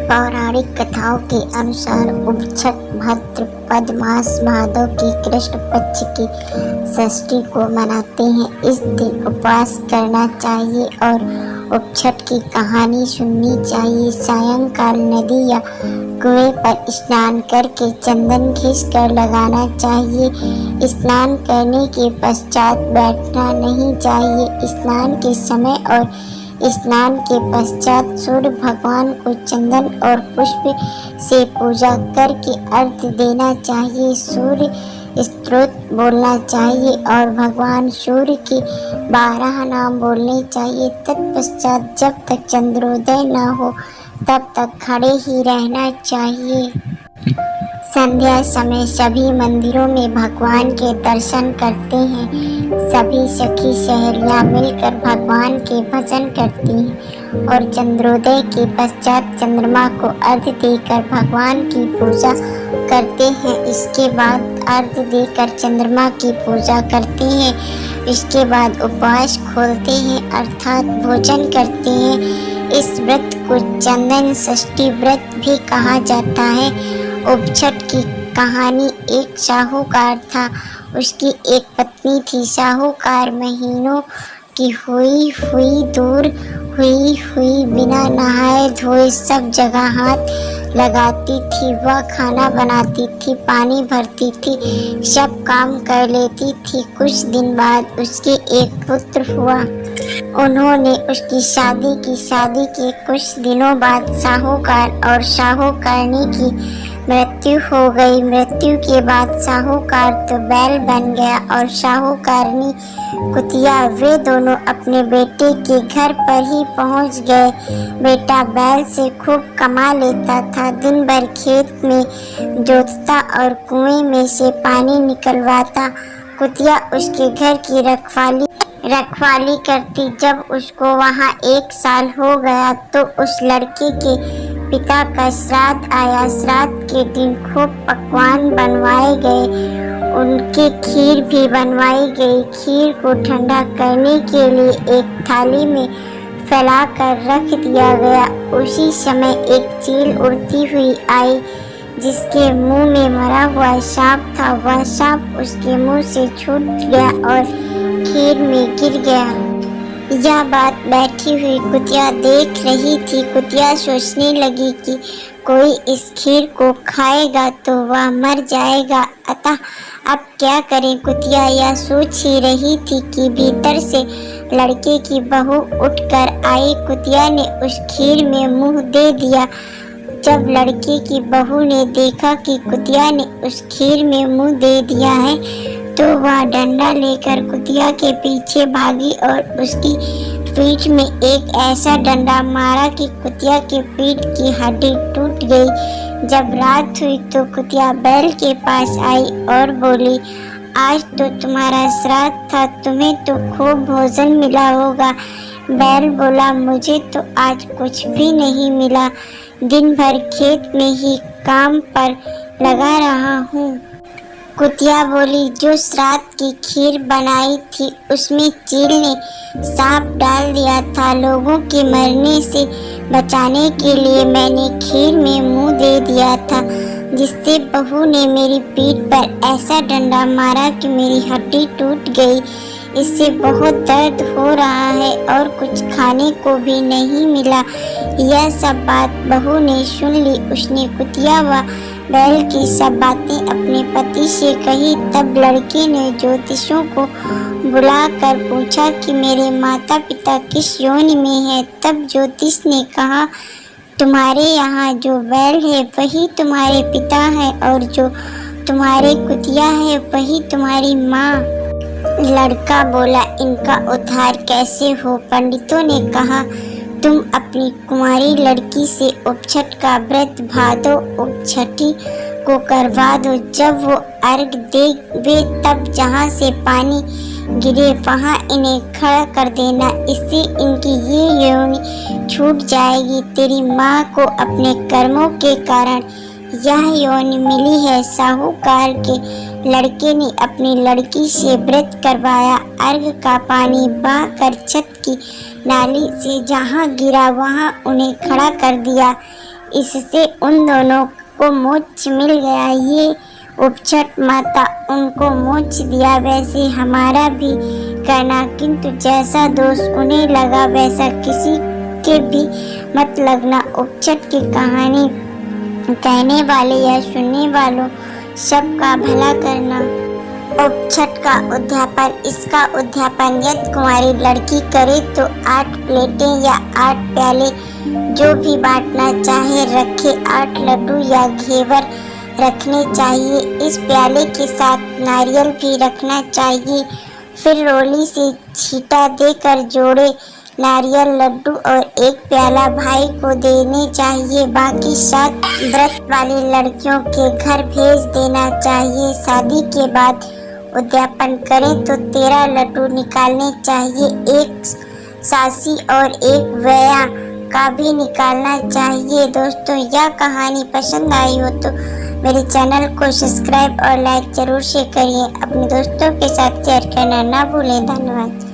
पौराणिक कथाओं के अनुसार उपछठ भाद्रपद मास भादों की कृष्ण पक्ष की षष्ठी को मनाते हैं। इस दिन उपवास करना चाहिए और उपछठ की कहानी सुननी चाहिए। सायंकाल नदी या कुएं पर स्नान करके चंदन घिस कर लगाना चाहिए। स्नान करने के पश्चात बैठना नहीं चाहिए। स्नान के समय और स्नान के पश्चात सूर्य भगवान को चंदन और पुष्प से पूजा करके अर्घ्य देना चाहिए। सूर्य स्तोत्र बोलना चाहिए और भगवान सूर्य के 12 नाम बोलने चाहिए। तत्पश्चात जब तक चंद्रोदय न हो तब तक खड़े ही रहना चाहिए। संध्या समय सभी मंदिरों में भगवान के दर्शन करते हैं। सभी सखी सहेलियां मिलकर भगवान के भजन करती हैं और चंद्रोदय के पश्चात चंद्रमा को अर्घ्य देकर भगवान की पूजा करते हैं। इसके बाद अर्घ्य देकर चंद्रमा की पूजा करते हैं। इसके बाद उपवास खोलते हैं अर्थात भोजन करते हैं। इस व्रत को चंदन षष्ठी व्रत भी कहा जाता है। उपछठ की कहानी एक साहूकार था। उसकी एक पत्नी थी। साहूकार महीनों की हुई दूर हुई बिना नहाए धोए सब जगह हाथ लगाती थी। वह खाना बनाती थी, पानी भरती थी, सब काम कर लेती थी। कुछ दिन बाद उसके एक पुत्र हुआ। उन्होंने उसकी शादी की। शादी के कुछ दिनों बाद साहूकार और साहूकारनी की मृत्यु हो गई। मृत्यु के बाद साहूकार तो बैल बन गया और साहूकारनी कुतिया। वे दोनों अपने बेटे के घर पर ही पहुंच गए। बेटा बैल से खूब कमा लेता था। दिन भर खेत में जोतता और कुएं में से पानी निकलवाता। कुतिया उसके घर की रखवाली करती। जब उसको वहाँ 1 साल हो गया तो उस लड़के के पिता का श्राद्ध आया। श्राद्ध के दिन खूब पकवान बनवाए गए। उनके खीर भी बनवाई गई। खीर को ठंडा करने के लिए एक थाली में फैलाकर रख दिया गया। उसी समय एक चील उड़ती हुई आई जिसके मुंह में मरा हुआ सांप था। वह सांप उसके मुंह से छूट गया और खीर में गिर गया। यह बात बैठी हुई कुतिया देख रही थी। कुतिया सोचने लगी कि कोई इस खीर को खाएगा तो वह मर जाएगा, अतः अब क्या करें। कुतिया यह सोच ही रही थी कि भीतर से लड़के की बहू उठकर आई। कुतिया ने उस खीर में मुंह दे दिया। जब लड़के की बहू ने देखा कि कुतिया ने उस खीर में मुंह दे दिया है तो वह डंडा लेकर कुतिया के पीछे भागी और उसकी पीठ में एक ऐसा डंडा मारा कि कुतिया के पीठ की हड्डी टूट गई। जब रात हुई तो कुतिया बैल के पास आई और बोली, आज तो तुम्हारा श्राद्ध था, तुम्हें तो खूब भोजन मिला होगा। बैल बोला, मुझे तो आज कुछ भी नहीं मिला। दिन भर खेत में ही काम पर लगा रहा हूँ। कुतिया बोली, जो श्राद्ध की खीर बनाई थी उसमें चील ने सांप डाल दिया था। लोगों के मरने से बचाने के लिए मैंने खीर में मुंह दे दिया था, जिससे बहू ने मेरी पीठ पर ऐसा डंडा मारा कि मेरी हड्डी टूट गई। इससे बहुत दर्द हो रहा है और कुछ खाने को भी नहीं मिला। यह सब बात बहू ने सुन ली। उसने कुतिया व बैल की सब बातें अपने पति से कही। तब लड़के ने ज्योतिषियों को बुलाकर पूछा कि मेरे माता पिता किस योनि में है। तब ज्योतिष ने कहा, तुम्हारे यहाँ जो बैल है वही तुम्हारे पिता है और जो तुम्हारे कुतिया है वही तुम्हारी माँ। लड़का बोला, इनका उद्धार कैसे हो। पंडितों ने कहा, तुम अपनी कुंवारी लड़की से उपछठ का व्रत भादो उपछठी को करवा दो। जब वो अर्घ देवे तब जहाँ से पानी गिरे वहाँ इन्हें खड़ा कर देना। इससे इनकी ये योनि छूट जाएगी। तेरी माँ को अपने कर्मों के कारण यह योनि मिली है। साहूकार के लड़के ने अपनी लड़की से व्रत करवाया। अर्घ का पानी बहा कर छत की नाली से जहाँ गिरा वहाँ उन्हें खड़ा कर दिया। इससे उन दोनों को मोक्ष मिल गया। ये उपछट माता उनको मोक्ष दिया, वैसे हमारा भी करना, किंतु जैसा दोष उन्हें लगा वैसा किसी के भी मत लगना। उपछट की कहानी कहने वाले या सुनने वालों सबका भला करना। उपछट का उद्यापन। इसका उद्यापन यदि कुंवारी लड़की करे तो 8 प्लेटें या 8 प्याले जो भी बांटना चाहे रखे, 8 लड्डू या घेवर रखने चाहिए। इस प्याले के साथ नारियल भी रखना चाहिए। फिर रोली से छींटा देकर जोड़े नारियल, लड्डू और 1 प्याला भाई को देने चाहिए। बाकी 7 व्रत वाली लड़कियों के घर भेज देना चाहिए। शादी के बाद उद्यापन करें तो 13 लड्डू निकालने चाहिए। 1 सासी और 1 वया का भी निकालना चाहिए। दोस्तों, यह कहानी पसंद आई हो तो मेरे चैनल को सब्सक्राइब और लाइक जरूर से करिए। अपने दोस्तों के साथ शेयर करना ना भूलें। धन्यवाद।